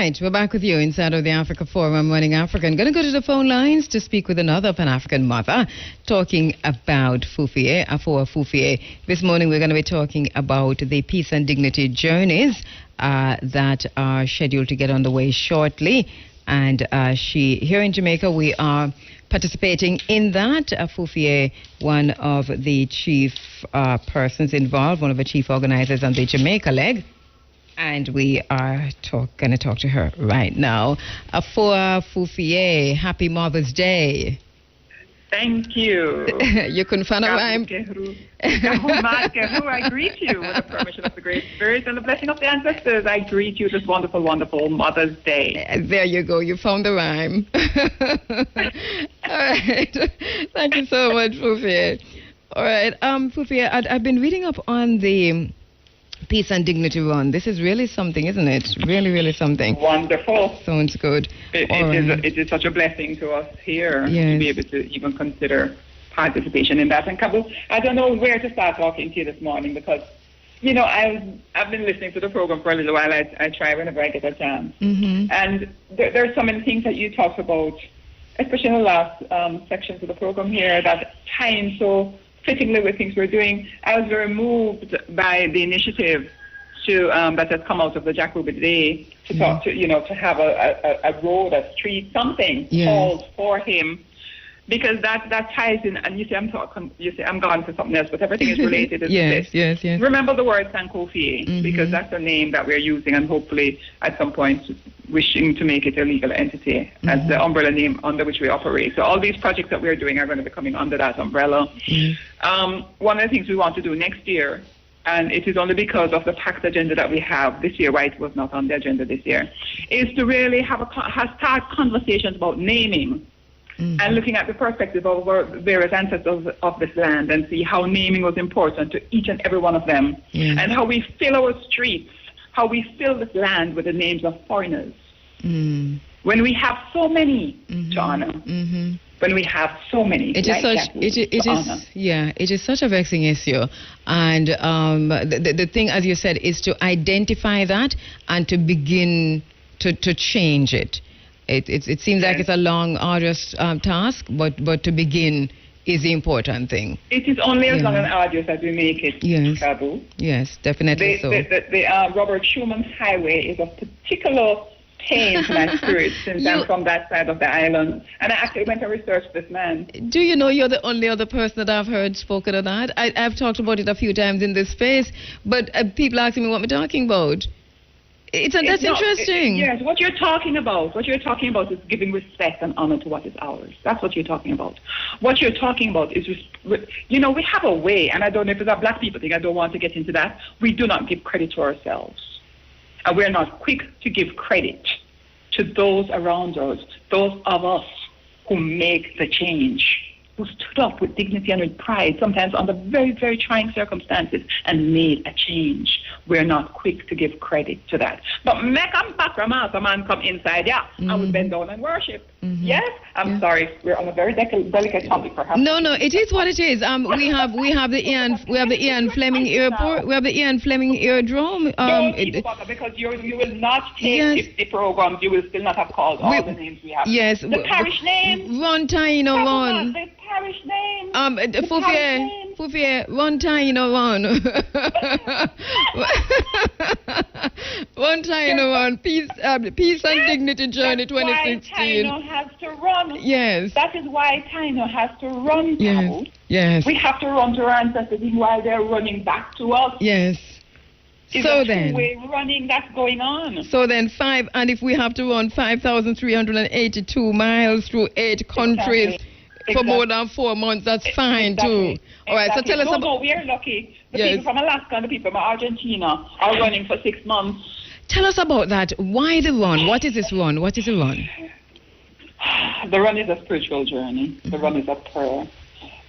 right, we're back with you inside of the Africa Forum, Running Africa. I'm going to go to the phone lines to speak with another Pan-African mother talking about Fofie, Afua Fofie. This morning we're going to be talking about the peace and dignity journeys that are scheduled to get underway shortly. And here in Jamaica, we are participating in that. Fofie, one of the chief persons involved, one of the chief organizers on the Jamaica leg. And we are going to talk to her right now. Afua Fofie, happy Mother's Day. Thank you. You couldn't find a rhyme. Ka'Bu Ma'at Kheru, I greet you with the permission of the Great Spirit and the blessing of the ancestors. I greet you this wonderful, wonderful Mother's Day. There you go. You found the rhyme. All right. Thank you so much, Fofie. All right. Fofie, I've been reading up on the Peace and Dignity Run. This is really something, isn't it? Really, really something. Wonderful. Sounds good. It is such a blessing to us here to be able to even consider participation in that. And Ka'Bu, I don't know where to start talking to you this morning because, you know, I've been listening to the program for a little while. I try whenever I get a chance. Mm-hmm. And there are so many things that you talked about, especially in the last sections of the program here, that tie in so fittingly with things we're doing. I was very moved by the initiative that has come out of the Jack Ruby Day to talk to, to have a road, a street, something called for him, because that ties in. And you say I'm gone for something else, but everything is related. Yes. Remember the word Sankofie, because that's the name that we're using, and hopefully at some point wishing to make it a legal entity as the umbrella name under which we operate. So all these projects that we're doing are going to be coming under that umbrella. One of the things we want to do next year, and it is only because of the packed agenda that we have this year, why it was not on the agenda this year, is to really start conversations about naming and looking at the perspective of our various ancestors of this land and see how naming was important to each and every one of them, and how we fill our streets, how we fill this land with the names of foreigners. When we have so many to honor, when we have so many, it is such a vexing issue, and the thing, as you said, is to identify that and to begin to change it. It seems like it's a long, arduous task, but to begin is the important thing. It is only as long and arduous as we make it, Ka'Bu. Yes, definitely The Robert Schuman's Highway is of particular pain to my spirit since I'm from that side of the island. And I actually went and researched this man. Do you know you're the only other person that I've heard spoken of that? I've talked about it a few times in this space, but people asking me what I'm talking about. That's interesting. Yes, what you're talking about is giving respect and honor to what is ours. That's what you're talking about. What you're talking about is, we have a way, and I don't know if it's a black people thing, I don't want to get into that. We do not give credit to ourselves. And we're not quick to give credit to those around us, those of us who make the change, who stood up with dignity and with pride, sometimes under very, very trying circumstances, and made a change. We're not quick to give credit to that. But make them back, a man come inside, and we bend down and worship. Yes? I'm sorry, we're on a very delicate topic, perhaps. No, it is what it is. We have the Ian Fleming Airport. We have the Ian Fleming Aerodrome. Because you will not take 50 programs. You will still not have called all the names we have. Yes. The parish names. Run TAINO RUN. The parish names. Fofie, run TAINO RUN. Run TAINO RUN. Peace and Dignity Journey 2016. TAINO has to run. Yes. That is why TAINO has to run. Yes. We have to run to our ancestors while they're running back to us. Yes. Is a two-way running that's going on. So then if we have to run 5,382 miles through 8 countries for more than 4 months, that's fine too. All right, so tell us about... No, we are lucky. The people from Alaska and the people from Argentina are running for 6 months. Tell us about that. Why the run? What is this run? What is a run? The run is a spiritual journey. The run is a prayer.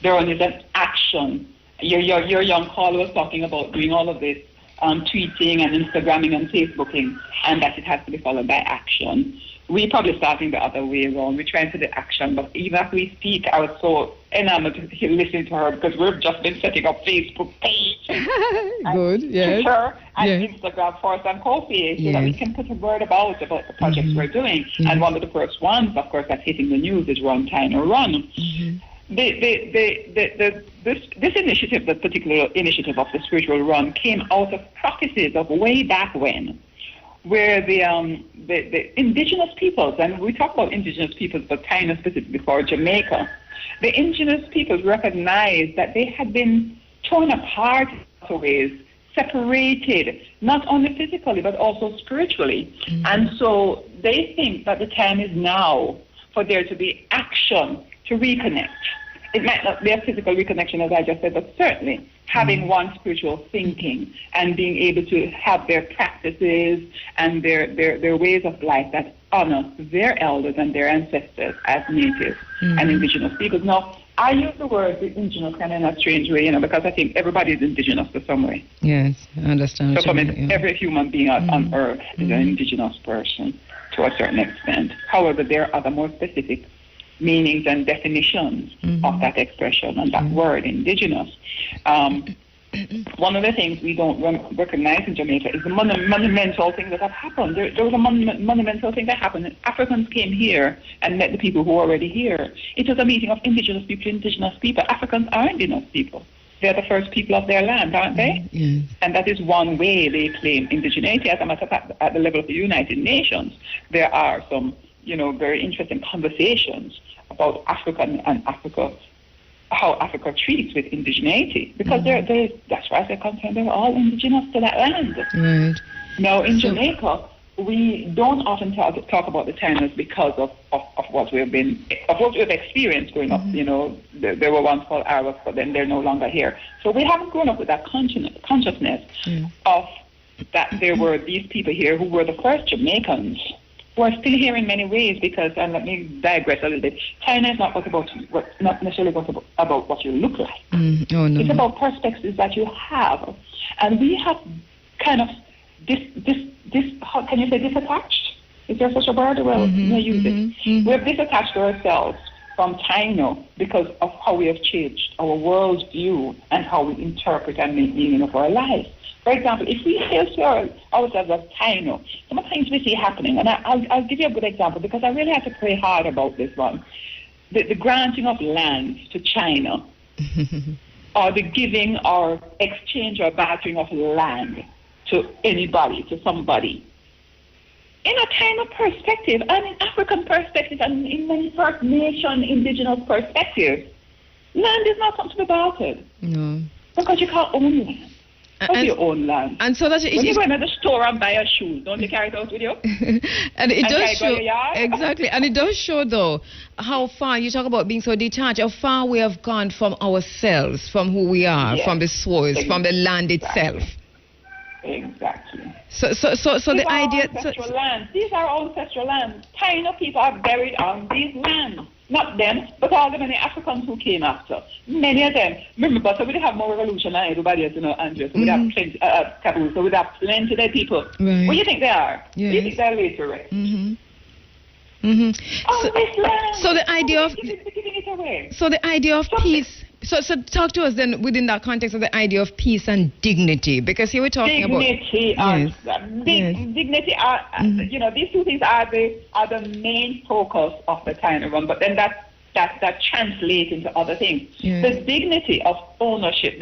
The run is an action. Your young caller was talking about doing all of this, tweeting and Instagramming and Facebooking, and that it has to be followed by action. we probably starting the other way around. We're trying to do action, but even as we speak, I was so enamored listening to her because we've just been setting up Facebook page, good, yes, Twitter, and yes. Instagram for Sankofie, so that we can put a word about the projects we're doing. And one of the first ones, of course, that's hitting the news is TAINO RUN. This initiative, the particular initiative of the spiritual run, came out of practices of way back when, where the indigenous peoples, and we talk about indigenous peoples, but TAINO specifically for Jamaica, the indigenous peoples recognized that they had been torn apart in ways, separated, not only physically, but also spiritually. And so they think that the time is now for there to be action to reconnect. It might not be a physical reconnection, as I just said, but certainly having one spiritual thinking and being able to have their practices and their ways of life that honor their elders and their ancestors as native and indigenous peoples. Now, I use the word indigenous kind of in a strange way, because I think everybody is indigenous to some way. Yes, I understand. So every human being on earth is an indigenous person to a certain extent. However, there are other more specific meanings and definitions of that expression and that word, indigenous. One of the things we don't recognize in Jamaica is the monumental thing that have happened. There was a monumental thing that happened. Africans came here and met the people who were already here. It was a meeting of indigenous people. Africans are indigenous people. They're the first people of their land, aren't they? Yes. And that is one way they claim indigeneity. As a matter of fact, at the level of the United Nations, there are some very interesting conversations about Africa and Africa, how Africa treats with indigeneity, because that's why they're concerned. They're all indigenous to that land. Right. Now, in Jamaica, we don't often talk about the Tainos because of what we've experienced growing up. They were once called Arabs, but then they're no longer here. So we haven't grown up with that consciousness of that there were these people here who were the first Jamaicans. We're still here in many ways because, and let me digress a little bit, China is not necessarily about what you look like. It's about perspectives that you have. And we have kind of this how can you say disattached? Is there such a word? Well, we use it. We're disattached ourselves from TAINO because of how we have changed our world view and how we interpret and make meaning of our lives. For example, if we see ourselves as TAINO, some of the things we see happening, and I'll give you a good example because I really had to pray hard about this one. The granting of land to China, or the giving or exchange or bartering of land to anybody, to somebody. In a TAINO perspective, and in African perspective, and in many First Nation indigenous perspectives, land is not something about it. No. Because you can't own land. How do you own land? And so that when you go into the store and buy a shoe, don't you carry it out with you? And it does show exactly, and it does show though how far you talk about being so detached, how far we have gone from ourselves, from who we are, from the source, from the land itself. Exactly. So the idea. These are ancestral lands. TAINO people are buried on these lands. Not them, but all the many Africans who came after. Many of them. Remember, so we have more revolution than everybody else, Andrea. So we have plenty, Ka'Bu, so we have plenty of people. Right. What do you think they are? Yes. What do you think they're later, right? So the idea of peace. So talk to us then within that context of the idea of peace and dignity, because here we're talking dignity dignity are these two things are the main focus of the TAINO RUN, but then that translates into other things. Yes. The dignity of ownership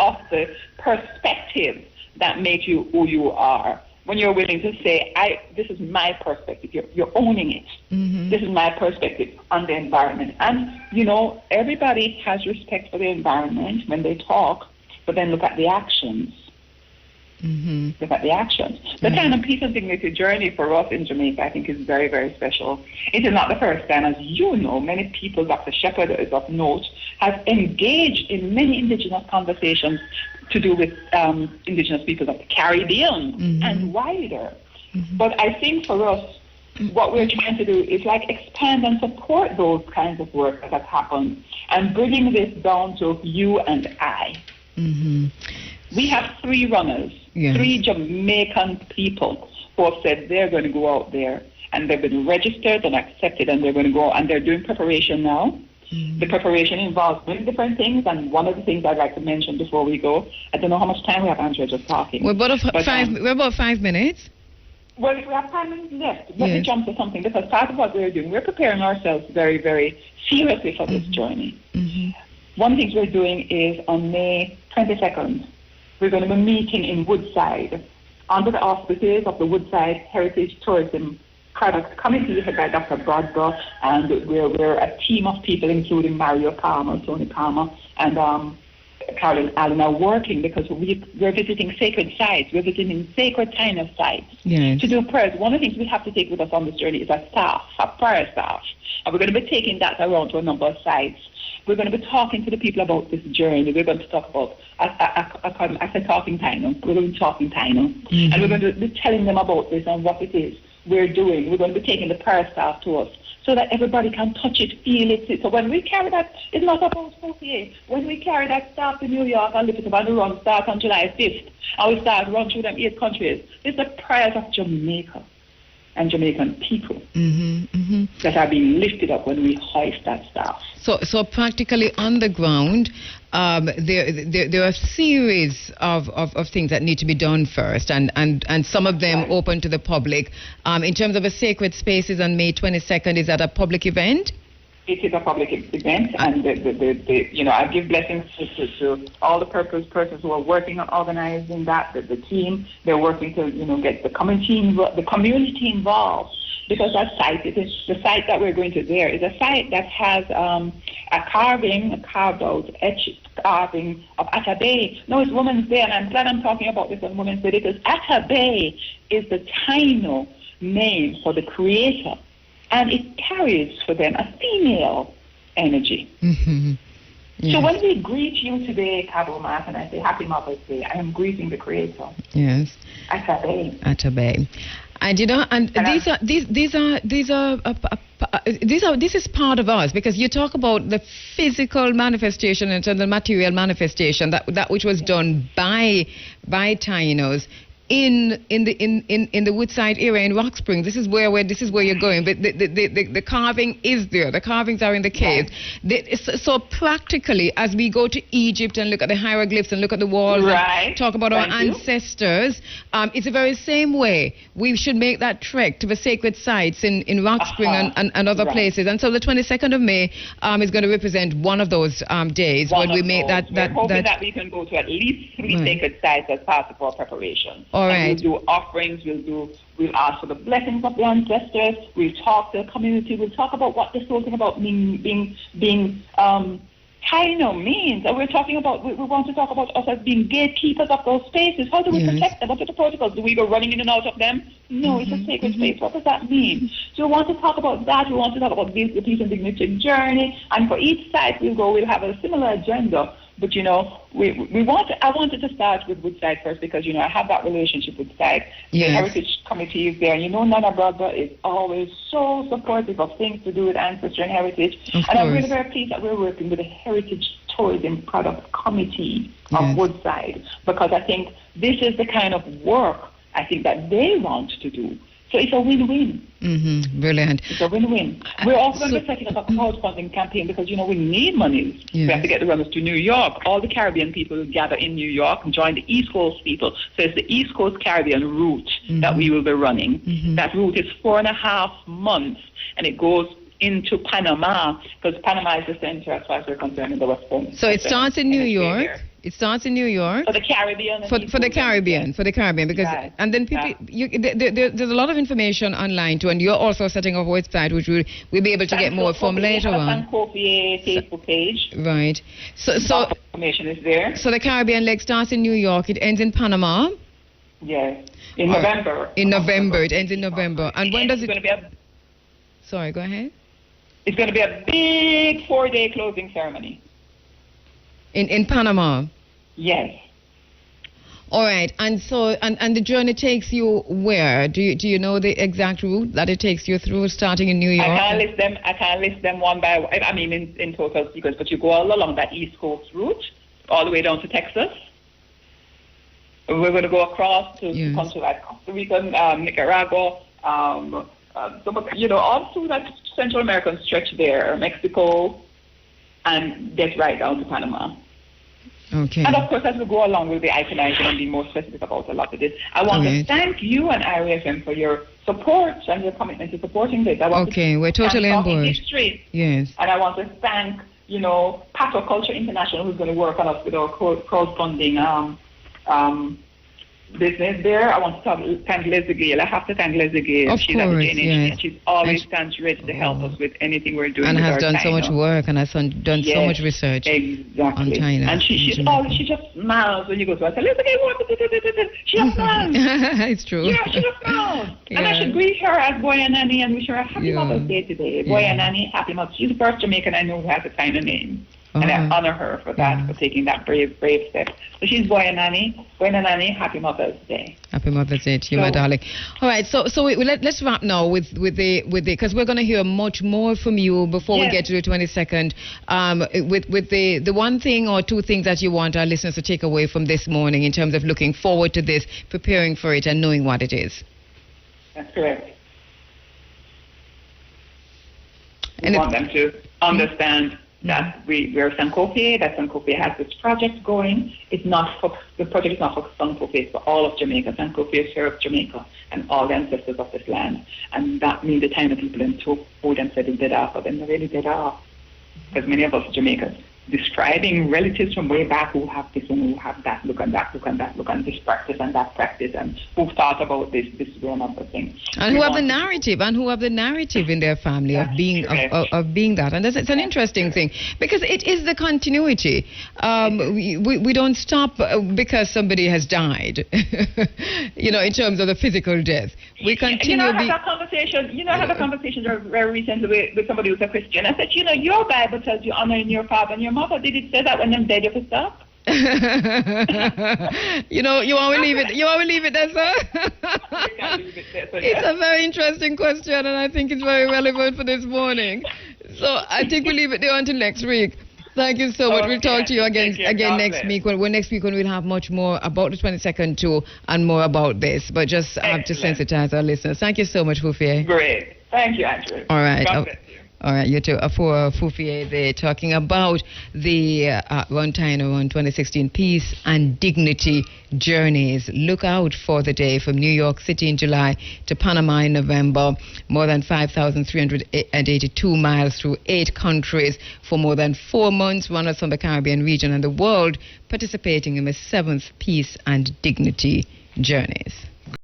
of the perspective that makes you who you are. When you're willing to say, this is my perspective, you're owning it. This is my perspective on the environment. And, everybody has respect for the environment when they talk, but then look at the actions. Look at the actions. The kind of peace and dignity journey for us in Jamaica, I think, is very, very special. It is not the first time. As you know, many people, Dr. Shepherd is of note, have engaged in many indigenous conversations to do with indigenous people of the Caribbean and wider. But I think for us, what we're trying to do is expand and support those kinds of work that have happened and bringing this down to you and I. We have 3 runners, 3 Jamaican people who have said they're going to go out there and they've been registered and accepted, and they're going to go, and they're doing preparation now. The preparation involves many different things, and one of the things I'd like to mention before we go, I don't know how much time we have, Andrea, just talking. We're about 5 minutes. Well, if we have 5 minutes left, let me jump to something, because part of what we're doing, we're preparing ourselves very, very seriously for this journey. One of the things we're doing is on May 22nd, we're going to be meeting in Woodside under the auspices of the Woodside Heritage Tourism Products Committee headed by Dr. Brodber, and we're a team of people including Mario Palmer, Tony Palmer, and Carolyn Allen are working, because we're visiting sacred sites. We're visiting sacred TAINO sites to do prayers. One of the things we have to take with us on this journey is a prayer staff. And we're going to be taking that around to a number of sites. We're going to be talking to the people about this journey. We're going to talk about, I said talking TAINO. We're going to be talking TAINO. And we're going to be telling them about this and what it is we're doing. We're going to be taking the prayer staff to us so that everybody can touch it, feel it. So when we carry that, it's not about Fofie. When we carry that staff to New York and lift it up on the run, start on July 5th, and we start run through them 8 countries, it's the prayers of Jamaica and Jamaican people that are being lifted up when we hoist that staff. So practically on the ground, there are a series of things that need to be done first, and some of them open to the public. In terms of a sacred spaces on May 22nd, is that a public event? It is a public event, and I give blessings to all the persons who are working on organizing that. The team, they're working to get the community involved, because that site, the site that we're going to there is a site that has a carved out carving of Atta Bay. No, it's Women's Day, and I'm glad I'm talking about this on Women's Day, because Atta Bay is the TAINO name for the creator. And it carries for them a female energy. So when we greet you today, Ka'Bu Ma'at, and I say Happy Mother's Day, I am greeting the Creator. Yes. Atta Bay. Atta Bay. And this is part of us, because you talk about the physical manifestation and the material manifestation that which was done by TAINOs in the Woodside area in Rock Springs. This is where you're going. But the carving is there. The carvings are in the caves. So practically, as we go to Egypt and look at the hieroglyphs and look at the walls, and talk about our ancestors, it's the very same way we should make that trek to the sacred sites in Rock Spring and other places. And so the 22nd of May is going to represent one of those days when we make that. We're hoping that we can go to at least 3 sacred sites as part of our preparation. All right. We'll do offerings, we'll ask for the blessings of the ancestors, we'll talk to the community, we'll talk about what this whole thing about being TAINO means. And we want to talk about us as being gatekeepers of those spaces. How do we protect them? What are the protocols? Do we go running in and out of them? No, it's a sacred space. What does that mean? So we want to talk about that. We want to talk about the Peace and Dignity journey. And for each site we'll have a similar agenda. But, I wanted to start with Woodside first, because, I have that relationship with Woodside. The Heritage Committee is there. Nana Brother is always so supportive of things to do with ancestry and heritage. And I'm really very pleased that we're working with the Heritage Tourism Product Committee of Woodside, because I think this is the kind of work I think that they want to do. So it's a win-win. Brilliant. It's a win-win. We're also going to be setting up a crowdfunding campaign, because, we need money. We have to get the runners to New York. All the Caribbean people will gather in New York and join the East Coast people. So it's the East Coast Caribbean route that we will be running. That route is 4.5 months, and it goes into Panama, because Panama is the center as far as we're concerned in the West Coast. So it starts in New York. It starts in New York for the Caribbean. For the Caribbean, because and then people, there's a lot of information online too, and you're also setting up a website which we'll be able to get more from later on. Sankofie Facebook page. Right. So information is there. So the Caribbean leg starts in New York. It ends in Panama. Yes. In November. In November. It ends in November. And when does it? Going to be Sorry. Go ahead. It's going to be a big 4-day closing ceremony. In Panama? Yes. All right. And so, and the journey takes you where? Do you know the exact route that it takes you through, starting in New York? I can't list them one by one. I mean, in total sequence, but you go all along that East Coast route, all the way down to Texas. We're going to go across to come to like Costa Rica, Nicaragua, all through that Central American stretch there, Mexico, and get right down to Panama. Okay. And of course, as we go along, we'll be itemizing and be more specific about a lot of this. I want to thank you and IRIE FM for your support and your commitment to supporting this. We're totally on board. History. Yes. And I want to thank, Pato Culture International, who's going to work on us with our crowdfunding business there. I want to thank Leslie Gale. I have to thank Leslie Gale. She's at the JNH, and she's always stands ready to help us with anything we're doing. And with has our done TAINO. So much work and has done so much research on TAINO. And she just smiles when you go to her. I say, Leslie Gale, she just smiles. It's true. Yeah, she just smiles. And I should greet her as Boya Nani and wish her a happy Mother's Day today. Boya Nani, happy Mother's Day. She's the first Jamaican I know who has a TAINO name. And I honor her for that, for taking that brave step. So she's Boya Nani. Boya Nani, happy Mother's Day. Happy Mother's Day to you, my darling. All right, so let's wrap now with the because we're going to hear much more from you before we get to the 22nd. With the one thing or two things that you want our listeners to take away from this morning in terms of looking forward to this, preparing for it, and knowing what it is. That's correct. We want them to understand that we're Sankofie, that Sankofie has this project going. The project is not for Sankofie, it's for all of Jamaica. Sankofie is here of Jamaica and all the ancestors of this land. And that means the TAINO people in Togo and said it dead off, but then they really dead off. Because many of us Jamaicans describing relatives from way back who have this and who have that, look and that, look and that, look and this practice and that practice, and who've thought about this way and other thing. And who have the narrative in their family of being that. And it's an interesting thing because it is the continuity. We don't stop because somebody has died, in terms of the physical death. We continue. I had a conversation very recently with somebody who's a Christian. I said, your Bible tells you honoring your father and your mother. Did it say that when them dead you could stop? You want to leave it. You want to leave it there, sir? It's a very interesting question, and I think it's very relevant for this morning. So I think we'll leave it there until next week. Thank you so much. We'll talk to you again next week. When we'll have much more about the 22nd too, and more about this. But just have to sensitize our listeners. Thank you so much, Fofie. Great. Thank you, Andrew. All right. All right, you too. Afua Fofie, they're talking about the TAINO RUN 2016 Peace and Dignity Journeys. Look out for the day from New York City in July to Panama in November. More than 5,382 miles through 8 countries for more than 4 months. Runners from the Caribbean region and the world participating in the 7th Peace and Dignity Journeys.